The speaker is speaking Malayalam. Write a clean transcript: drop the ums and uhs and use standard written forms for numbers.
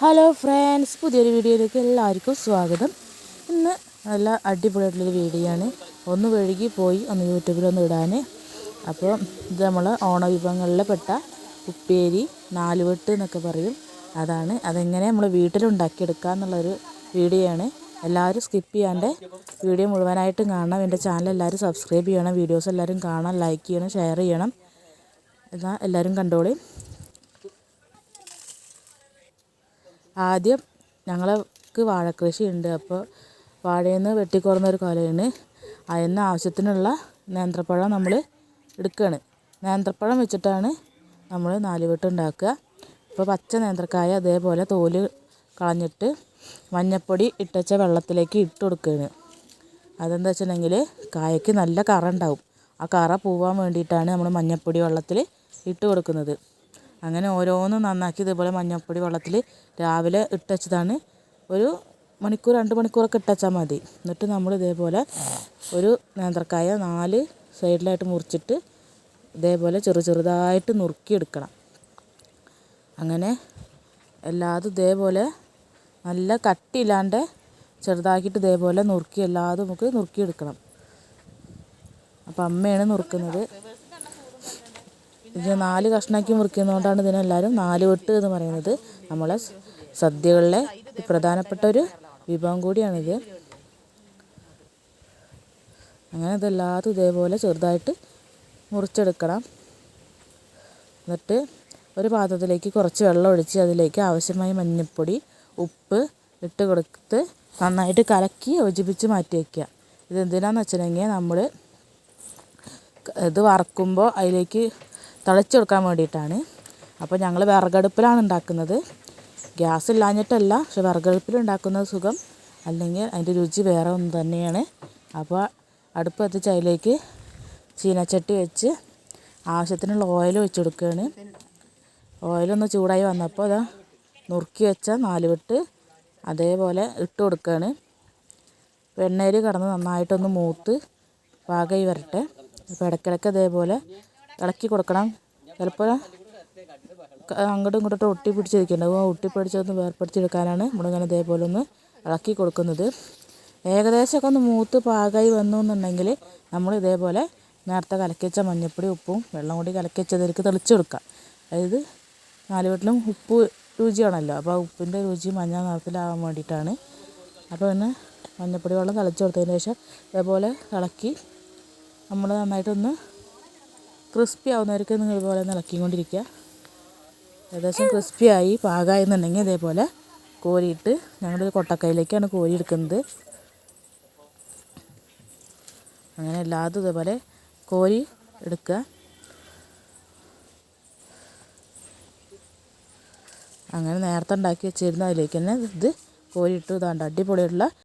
ഹലോ ഫ്രണ്ട്സ്, പുതിയൊരു വീഡിയോയിലേക്ക് എല്ലാവർക്കും സ്വാഗതം. ഇന്ന് നല്ല അടിപൊളിയായിട്ടുള്ളൊരു വീഡിയോ ആണ്. ഒന്ന് വഴുകി പോയി ഒന്ന് യൂട്യൂബിലൊന്ന് ഇടാൻ. അപ്പോൾ ഇത് നമ്മൾ ഓണവിഭവങ്ങളിൽ പെട്ട ഉപ്പേരി, നാലുവെട്ട് എന്നൊക്കെ പറയും. അതെങ്ങനെ നമ്മൾ വീട്ടിലുണ്ടാക്കിയെടുക്കുക എന്നുള്ളൊരു വീഡിയോ ആണ്. എല്ലാവരും സ്കിപ്പ് ചെയ്യാണ്ട് വീഡിയോ മുഴുവനായിട്ടും കാണണം. എൻ്റെ ചാനൽ എല്ലാവരും സബ്സ്ക്രൈബ് ചെയ്യണം. വീഡിയോസ് എല്ലാവരും കാണാൻ, ലൈക്ക് ചെയ്യണം, ഷെയർ ചെയ്യണം. എന്നാൽ എല്ലാവരും കണ്ടോളി. ആദ്യം ഞങ്ങൾക്ക് വാഴക്കൃഷി ഉണ്ട്. അപ്പോൾ വാഴയിൽ നിന്ന് വെട്ടിക്കൊടുന്നൊരു കൊലയാണ്. അതിന് ആവശ്യത്തിനുള്ള നേന്ത്രപ്പഴം നമ്മൾ എടുക്കുകയാണ്. നേന്ത്രപ്പഴം വെച്ചിട്ടാണ് നമ്മൾ നാലുവെട്ട് ഉണ്ടാക്കുക. ഇപ്പോൾ പച്ച നേന്ത്രക്കായ അതേപോലെ തോല് കളഞ്ഞിട്ട് മഞ്ഞൾപ്പൊടി ഇട്ടച്ച വെള്ളത്തിലേക്ക് ഇട്ട് കൊടുക്കുകയാണ്. അതെന്താ വെച്ചിട്ടുണ്ടെങ്കിൽ കായയ്ക്ക് നല്ല കറ ഉണ്ടാവും. ആ കറ പോവാൻ വേണ്ടിയിട്ടാണ് നമ്മൾ മഞ്ഞൾപ്പൊടി വെള്ളത്തിൽ ഇട്ട് കൊടുക്കുന്നത്. അങ്ങനെ ഓരോന്നും നന്നാക്കി ഇതേപോലെ മഞ്ഞൾപ്പൊടി വെള്ളത്തിൽ രാവിലെ ഇട്ടുവച്ചതാണ്. ഒരു മണിക്കൂർ 2 മണിക്കൂറൊക്കെ ഇട്ടുവച്ചാൽ മതി. എന്നിട്ട് നമ്മൾ ഇതേപോലെ ഒരു നേന്ത്രക്കായ 4 സൈഡിലായിട്ട് മുറിച്ചിട്ട് ഇതേപോലെ ചെറുതായിട്ട് നുറുക്കിയെടുക്കണം. അങ്ങനെ എല്ലാതും ഇതേപോലെ നല്ല കട്ടിയില്ലാണ്ട് ചെറുതാക്കിയിട്ട് ഇതേപോലെ നുറുക്കി എല്ലാതും നമുക്ക് നുറുക്കിയെടുക്കണം. അപ്പം അമ്മയാണ് നുറുക്കുന്നത്. ഇത് 4 കഷ്ണമാക്കി മുറിക്കുന്നതുകൊണ്ടാണ് ഇതിനെല്ലാവരും നാലുവെട്ട് എന്ന് പറയുന്നത്. നമ്മളെ സദ്യകളിലെ പ്രധാനപ്പെട്ട ഒരു വിഭവം കൂടിയാണിത്. അങ്ങനെ ഇതെല്ലാതും ഇതേപോലെ ചെറുതായിട്ട് മുറിച്ചെടുക്കണം. എന്നിട്ട് ഒരു പാത്രത്തിലേക്ക് കുറച്ച് വെള്ളം ഒഴിച്ച് അതിലേക്ക് ആവശ്യമായ മഞ്ഞൾപ്പൊടി, ഉപ്പ് ഇട്ട് കൊടുത്ത് നന്നായിട്ട് കലക്കി യോജിപ്പിച്ച് മാറ്റി വയ്ക്കുക. ഇതെന്തിനാണെന്ന് വെച്ചിട്ടുണ്ടെങ്കിൽ നമ്മൾ ഇത് വറക്കുമ്പോൾ അതിലേക്ക് തിളച്ച് കൊടുക്കാൻ വേണ്ടിയിട്ടാണ്. അപ്പോൾ ഞങ്ങൾ വിറകടുപ്പിലാണ് ഉണ്ടാക്കുന്നത്. ഗ്യാസ് ഇല്ലാഞ്ഞിട്ടല്ല, പക്ഷെ വിറകടുപ്പിൽ ഉണ്ടാക്കുന്നത് സുഖം, അല്ലെങ്കിൽ അതിൻ്റെ രുചി വേറെ ഒന്ന് തന്നെയാണ്. അപ്പോൾ അടുപ്പ് കത്തിച്ച് അതിലേക്ക് ചീനച്ചട്ടി വെച്ച് ആവശ്യത്തിനുള്ള ഓയിൽ ഒഴിച്ച് കൊടുക്കുകയാണ്. ഓയിലൊന്ന് ചൂടായി വന്നപ്പോൾ അതാ നുറുക്കി വെച്ച നാലുവെട്ട് അതേപോലെ ഇട്ട് കൊടുക്കുകയാണ്. എണ്ണയിൽ കിടന്ന് നന്നായിട്ടൊന്ന് മൂത്ത് പാകമായി വരട്ടെ. അപ്പോൾ ഇടയ്ക്കിടയ്ക്ക് അതേപോലെ ഇളക്കി കൊടുക്കണം. ചിലപ്പോൾ അങ്ങോട്ടും ഇങ്ങോട്ടും ഒട്ടി പിടിച്ചിരിക്കുന്നുണ്ടാവും. ആ ഒട്ടിപ്പിടിച്ചൊന്ന് വേർപ്പെടുത്തിയെടുക്കാനാണ് നമ്മളിങ്ങനെ ഇതേപോലെ ഒന്ന് ഇളക്കി കൊടുക്കുന്നത്. ഏകദേശമൊക്കെ ഒന്ന് മൂത്ത് പാകമായി വന്നു എന്നുണ്ടെങ്കിൽ നമ്മൾ ഇതേപോലെ നേരത്തെ കലക്കി വെച്ച മഞ്ഞൾപ്പൊടി, ഉപ്പും വെള്ളം കൂടി കലക്കി വെച്ചതിലേക്ക് തെളിച്ച് കൊടുക്കുക. അതായത് നാലുവെട്ടിലും ഉപ്പ് രുചിയാണല്ലോ. അപ്പോൾ ആ ഉപ്പിൻ്റെ രുചി മഞ്ഞ നിറത്തിലാവാൻ വേണ്ടിയിട്ടാണ്. അപ്പോൾ പിന്നെ മഞ്ഞൾപ്പൊടി വെള്ളം തിളച്ച് കൊടുത്തതിന് ശേഷം ഇതേപോലെ ഇളക്കി നമ്മൾ നന്നായിട്ടൊന്ന് ക്രിസ്പി ആവുന്നവർക്ക് ഇതുപോലെ ഒന്ന് ഇളക്കിക്കൊണ്ടിരിക്കുക. ഏകദേശം ക്രിസ്പിയായി പാകമായി എന്നുണ്ടെങ്കിൽ ഇതേപോലെ കോരിയിട്ട് ഞങ്ങളൊരു കൊട്ടക്കൈയിലേക്കാണ് കോരി എടുക്കുന്നത്. അങ്ങനെ എല്ലാതും ഇതേപോലെ കോരി എടുക്കുക. അങ്ങനെ നേരത്തെ ഉണ്ടാക്കി വെച്ചിരുന്ന അതിലേക്ക് തന്നെ ഇത് കോരിയിട്ട് ഇതാണ്ട് അടിപൊളിയുള്ള